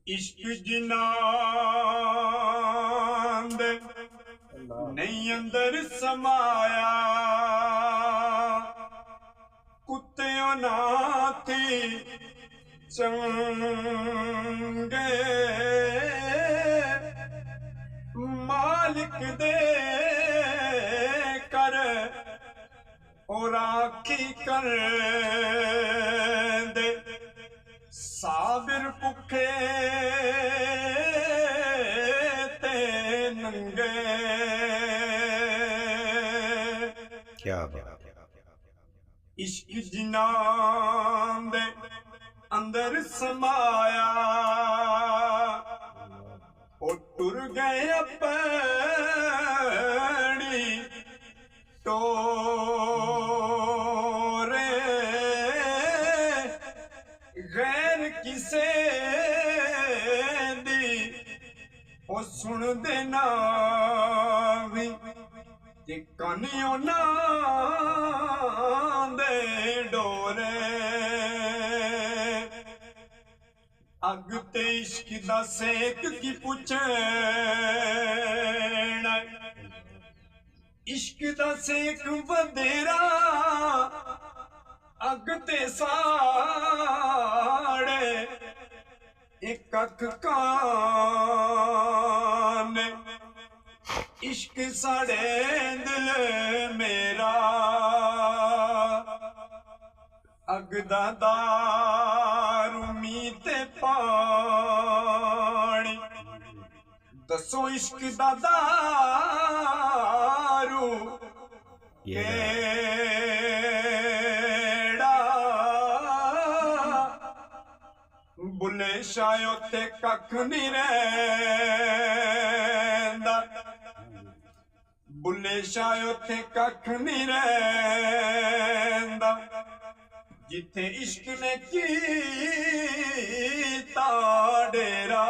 इश्क जिन्ना दे नहीं अंदर समाया कुत्तियों नाथी चंगे मालिक दे कर और आखी कर दे साबिर भुखे ते नंगे। क्या बात। इश्क जिन्ना दे अंदर समाया ओ टुर गए अपनी टोरे गैर किसे दी ओ सुन देना भी ते कानियों ना दे डोरे। अग ते इश्क दा सेक की पुछना इश्क दा सेक वधेरा अग ते साड़े एक अख कान इश्क साड़े दिल मेरा अग दा दारू मीते पानी दसो इश्क दा दारू केड़ा बुले शायो ते कख नहीं रहिंदा बुले शायो ते कख नहीं रहिंदा जिथे इश्क ने कीता डेरा।